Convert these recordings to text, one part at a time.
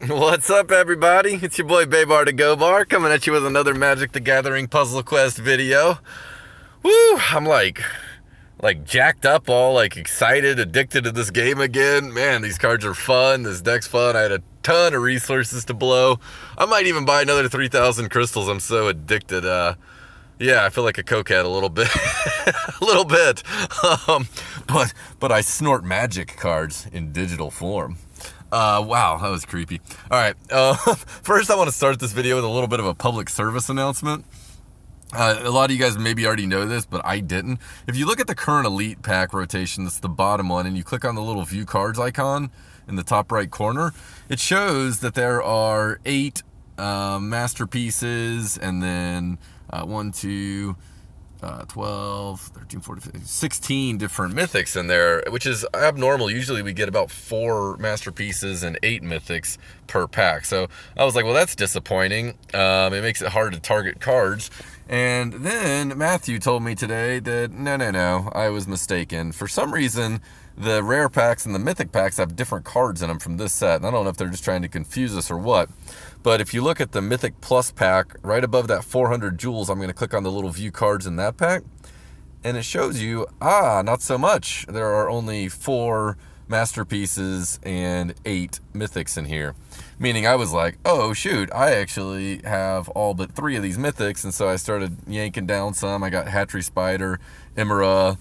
What's up, everybody? It's your boy Baybar to Go Bar coming at you with another Magic the Gathering Puzzle Quest video. Woo! I'm like jacked up, all like excited, addicted to this game again. Man, these cards are fun. This deck's fun. I had a ton of resources to blow. I might even buy another 3,000 crystals. I'm so addicted. Yeah, I feel like a cokehead a little bit, a little bit. But I snort magic cards in digital form. Wow, that was creepy. All right, first I want to start this video with a little bit of a public service announcement. A lot of you guys maybe already know this, but I didn't. If you look at the current Elite Pack rotation, that's the bottom one, and you click on the little View Cards icon in the top right corner, it shows that there are 8 masterpieces, and then 12, 13, 14, 15, 16 different mythics in there, which is abnormal. Usually we get about 4 masterpieces and 8 mythics per pack. So I was like, well, that's disappointing. It makes it hard to target cards. And then Matthew told me today that no, I was mistaken. For some reason, the rare packs and the mythic packs have different cards in them from this set. And I don't know if they're just trying to confuse us or what. But if you look at the Mythic Plus pack, right above that 400 jewels, I'm going to click on the little view cards in that pack. And it shows you, not so much. There are only 4 masterpieces and 8 mythics in here. Meaning I was like, oh shoot, I actually have all but 3 of these mythics. And so I started yanking down some. I got Hatchery Spider, Emmara,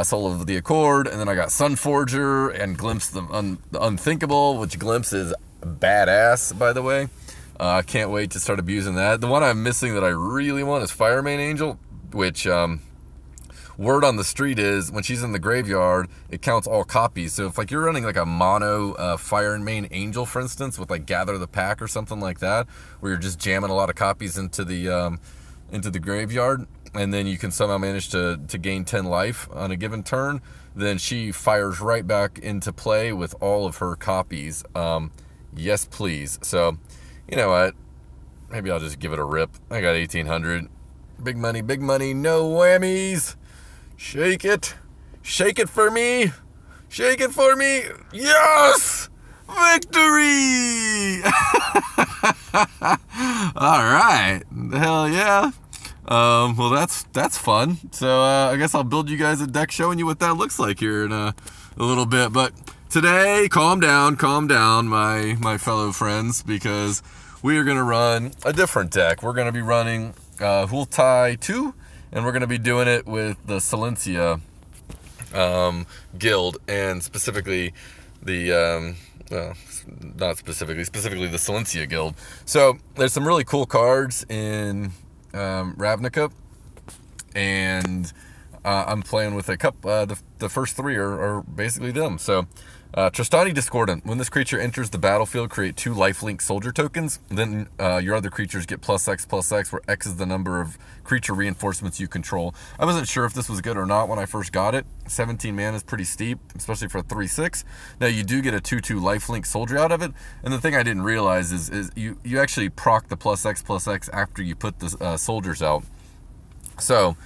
Soul of the Accord, and then I got Sunforger and Glimpse the Unthinkable, which Glimpse is badass, by the way. I can't wait to start abusing that. The one I'm missing that I really want is Firemane Angel, which word on the street is when she's in the graveyard, it counts all copies. So if like you're running like a mono Firemane Angel, for instance, with like Gather the Pack or something like that, where you're just jamming a lot of copies into the graveyard, and then you can somehow manage to gain 10 life on a given turn, then she fires right back into play with all of her copies. Yes, please. So, you know what? Maybe I'll just give it a rip. I got 1,800. Big money, no whammies. Shake it. Shake it for me. Shake it for me. Yes! Victory! All right. Hell yeah. Well, that's fun. So I guess I'll build you guys a deck showing you what that looks like here in a little bit. But today, calm down, my fellow friends, because we are going to run a different deck. We're going to be running Hultai 2, and we're going to be doing it with the Selensya guild, and specifically the, specifically the Selensya guild. So there's some really cool cards in Ravnica, and I'm playing with a couple. The first 3 are basically them. So Tristani Discordant. When this creature enters the battlefield, create 2 lifelink soldier tokens. Then your other creatures get +X, where X is the number of creature reinforcements you control. I wasn't sure if this was good or not when I first got it. 17 mana is pretty steep, especially for a 3/6. Now you do get a 2/2 lifelink soldier out of it. And the thing I didn't realize is you actually proc the +X after you put the soldiers out. So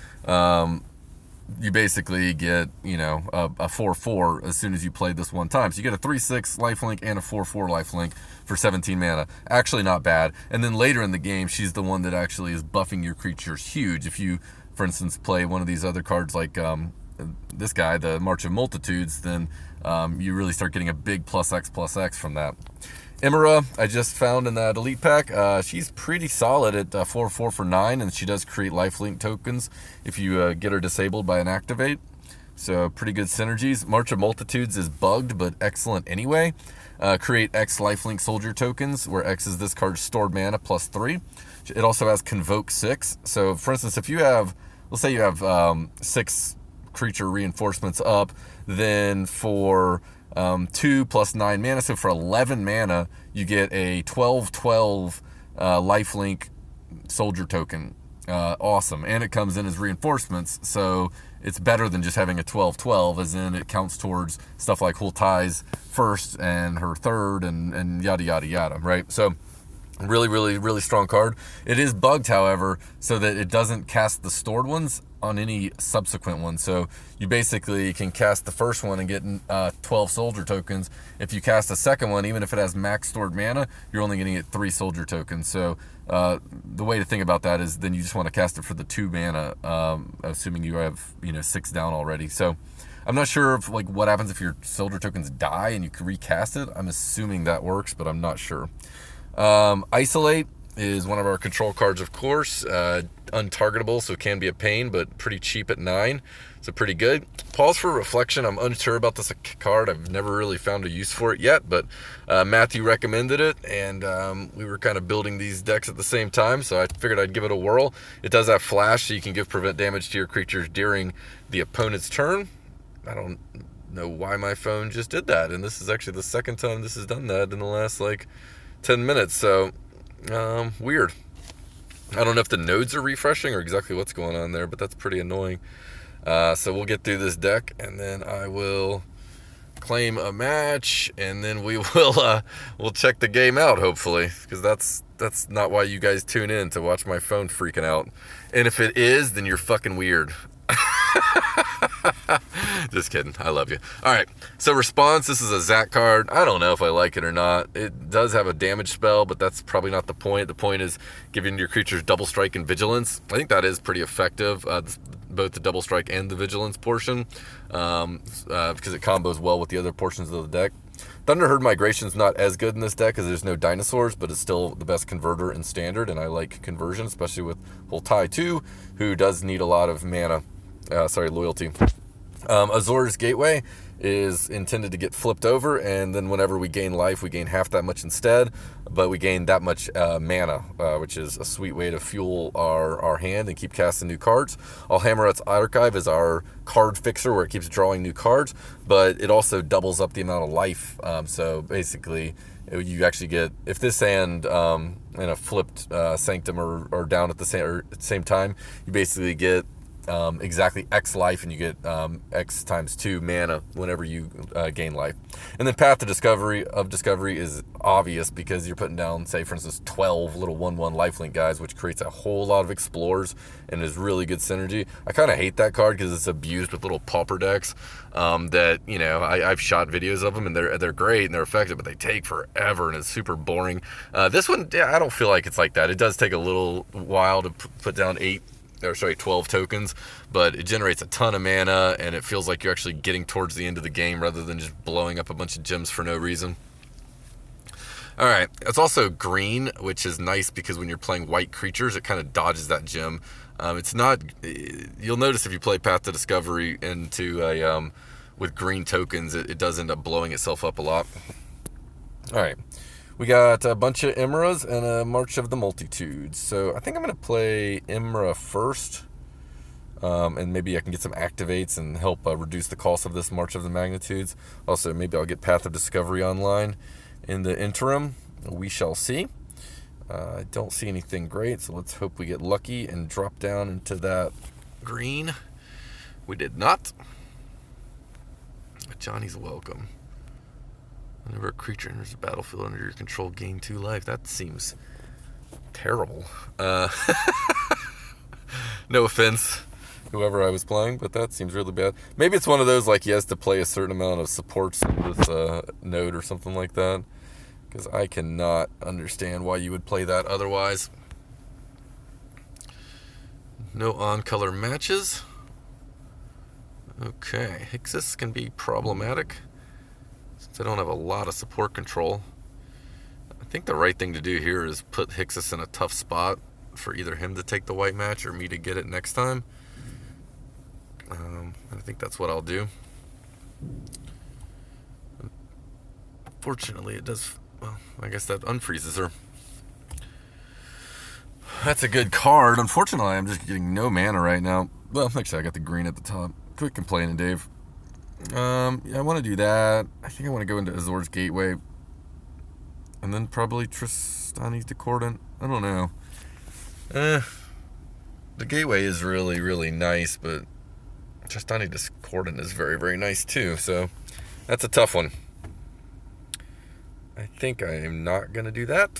you basically get, a 4/4 as soon as you play this one time. So you get a 3/6 lifelink and a 4/4 lifelink for 17 mana. Actually not bad. And then later in the game, she's the one that actually is buffing your creatures huge. If you, for instance, play one of these other cards like this guy, the March of Multitudes, then you really start getting a big +X from that. Emmara, I just found in that Elite Pack. She's pretty solid at 4/4 for 9, and she does create lifelink tokens if you get her disabled by an activate. So pretty good synergies. March of Multitudes is bugged, but excellent anyway. Create X lifelink soldier tokens, where X is this card's stored mana +3. It also has Convoke 6. So for instance, if you have, let's say you have 6 creature reinforcements up, then for 2 + 9 mana, so for 11 mana, you get a 12/12 lifelink soldier token. Awesome. And it comes in as reinforcements, so it's better than just having a 12/12, as in it counts towards stuff like Hultai's first and her third and yada yada yada, right? So really strong card. It is bugged, however, so that it doesn't cast the stored ones on any subsequent one. So you basically can cast the first one and get 12 soldier tokens. If you cast a second one, even if it has max stored mana, you're only going to get 3 soldier tokens. So the way to think about that is then you just want to cast it for the 2 mana, assuming you have 6 down already. So I'm not sure if what happens if your soldier tokens die and you can recast it. I'm assuming that works, but I'm not sure. Isolate is one of our control cards, of course. Untargetable, so it can be a pain, but pretty cheap at 9, so pretty good. Pause for Reflection. I'm unsure about this card. I've never really found a use for it yet, but Matthew recommended it, and we were kind of building these decks at the same time, so I figured I'd give it a whirl. It does have Flash, so you can prevent damage to your creatures during the opponent's turn. I don't know why my phone just did that, and this is actually the second time this has done that in the last 10 minutes, so weird. I don't know if the nodes are refreshing or exactly what's going on there, but that's pretty annoying. So we'll get through this deck, and then I will claim a match, and then we will we'll check the game out, hopefully, because that's not why you guys tune in, to watch my phone freaking out. And if it is, then you're fucking weird. Just kidding. I love you. All right. So response. This is a Zach card. I don't know if I like it or not. It does have a damage spell, but that's probably not the point. The point is giving your creatures double strike and vigilance. I think that is pretty effective. Both the double strike and the vigilance portion, because it combos well with the other portions of the deck. Thunderherd Migration is not as good in this deck because there's no dinosaurs, but it's still the best converter in standard, and I like conversion, especially with Voltai 2, who does need a lot of mana. Loyalty. Azor's Gateway is intended to get flipped over, and then whenever we gain life, we gain half that much instead, but we gain that much mana, which is a sweet way to fuel our hand and keep casting new cards. Alhammarret's Archive is our card fixer, where it keeps drawing new cards, but it also doubles up the amount of life. So basically, you actually get, if this and a flipped Sanctum are down at the same time, you basically get exactly X life, and you get X times 2 mana whenever you gain life. And then Path to Discovery is obvious because you're putting down, say for instance, 12 little 1/1 lifelink guys, which creates a whole lot of explores and is really good synergy. I kind of hate that card because it's abused with little pauper decks that I've shot videos of them, and they're great and they're effective, but they take forever and it's super boring. This one, I don't feel like it's like that. It does take a little while to put down 12 tokens, but it generates a ton of mana, and it feels like you're actually getting towards the end of the game rather than just blowing up a bunch of gems for no reason. All right, it's also green, which is nice because when you're playing white creatures, it kind of dodges that gem. It's not. You'll notice if you play Path to Discovery into with green tokens, it does end up blowing itself up a lot. All right. We got a bunch of Emmaras and a March of the Multitudes. So I think I'm going to play Emmara first. And maybe I can get some activates and help reduce the cost of this March of the Magnitudes. Also, maybe I'll get Path of Discovery online in the interim. We shall see. I don't see anything great, so let's hope we get lucky and drop down into that green. We did not. Johnny's welcome. Whenever a creature enters the battlefield under your control, gain 2 life. That seems terrible. No offense, whoever I was playing, but that seems really bad. Maybe it's one of those, he has to play a certain amount of supports with node or something like that, because I cannot understand why you would play that otherwise. No on-color matches. Okay, Hixus can be problematic. Since I don't have a lot of support control, I think the right thing to do here is put Hixus in a tough spot for either him to take the white match or me to get it next time. I think that's what I'll do. Fortunately, it does. Well, I guess that unfreezes her. That's a good card. Unfortunately, I'm just getting no mana right now. Well, actually, I got the green at the top. Quit complaining, Dave. Yeah, I want to do that. I think I want to go into Azor's Gateway. And then probably Tristani's Discordant. I don't know. The Gateway is really, really nice, but Tristani Discordant is very, very nice too. So that's a tough one. I think I am not going to do that.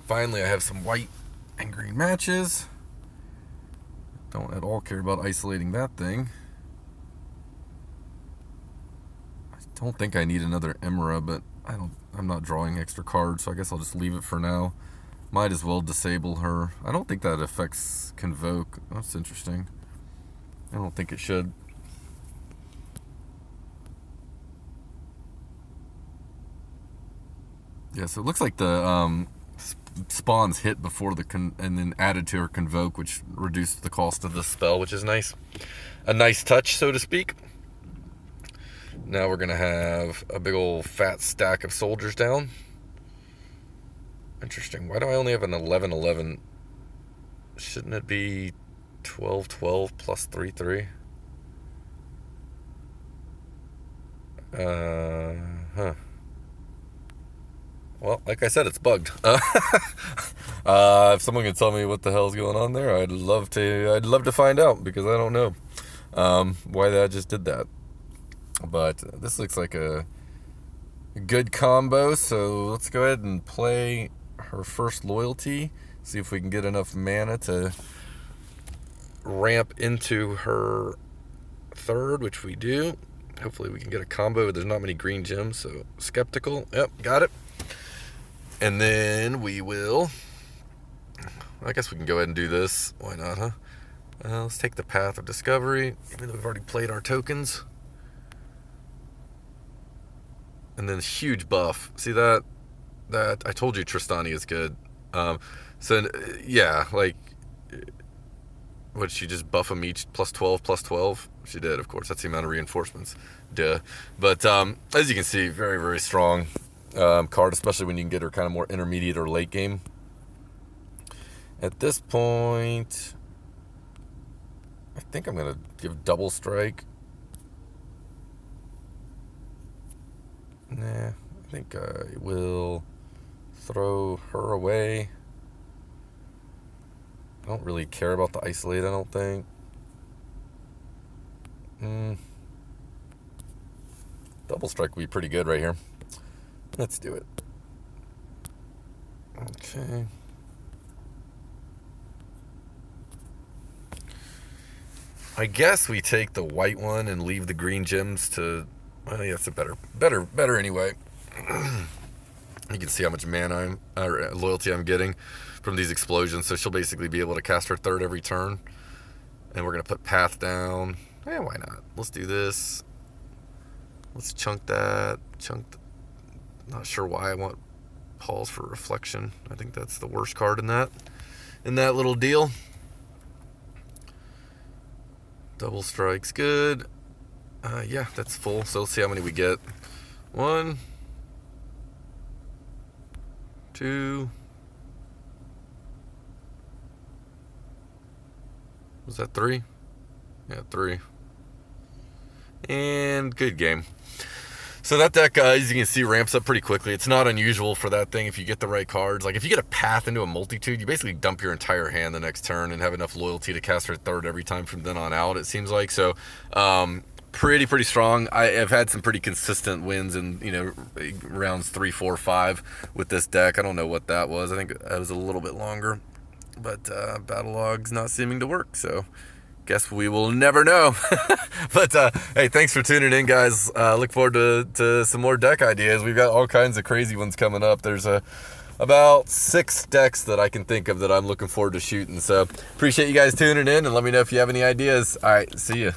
Finally, I have some white and green matches. Don't at all care about isolating that thing. I don't think I need another Emmara, but I'm not drawing extra cards, so I guess I'll just leave it for now. Might as well disable her. I don't think that affects Convoke. That's interesting. I don't think it should. Yeah, so it looks like the spawns hit before and then added to her Convoke, which reduced the cost of the spell, which is nice. A nice touch, so to speak. Now we're going to have a big old fat stack of soldiers down. Interesting. Why do I only have an 11-11? Shouldn't it be 12-12 plus 3-3? Well, like I said, it's bugged. If someone can tell me what the hell's going on there, I'd love to find out, because I don't know why that just did that. But this looks like a good combo, so let's go ahead and play her first loyalty, see if we can get enough mana to ramp into her third, which we do. Hopefully we can get a combo. There's not many green gems, so skeptical. Yep, got it. And then we will, I guess we can go ahead and do this. Why not, huh? Let's take the Path of Discovery, even though we've already played our tokens. And then huge buff. See that? I told you Tristani is good. So yeah, like, what, did she just buff them each plus 12? She did, of course. That's the amount of reinforcements. Duh. But as you can see, very, very strong card, especially when you can get her kind of more intermediate or late game. At this point, I think I'm going to give double strike. Nah, I think I will throw her away. I don't really care about the isolate, I don't think. Double strike would be pretty good right here. Let's do it. Okay. I guess we take the white one and leave the green gems to... Well, yeah, that's a better anyway. You can see how much mana loyalty I'm getting from these explosions. So she'll basically be able to cast her third every turn. And we're going to put Path down. Yeah, why not? Let's do this. Let's chunk that. Not sure why I want Pause for Reflection. I think that's the worst card in that little deal. Double strike's good. Yeah, that's full. So let's see how many we get. 1, 2. Was that 3? Yeah, 3. And good game. So that deck, as you can see, ramps up pretty quickly. It's not unusual for that thing if you get the right cards. Like, if you get a Path into a Multitude, you basically dump your entire hand the next turn and have enough loyalty to cast her third every time from then on out, it seems like. So, pretty strong. I've had some pretty consistent wins in, rounds 3, 4, 5 with this deck. I don't know what that was. I think that was a little bit longer. But Battle Log's not seeming to work, so... guess we will never know. But hey, thanks for tuning in, guys. Look forward to some more deck ideas. We've got all kinds of crazy ones coming up. There's about 6 decks that I can think of that I'm looking forward to shooting. So appreciate you guys tuning in, and let me know if you have any ideas. All right, see ya.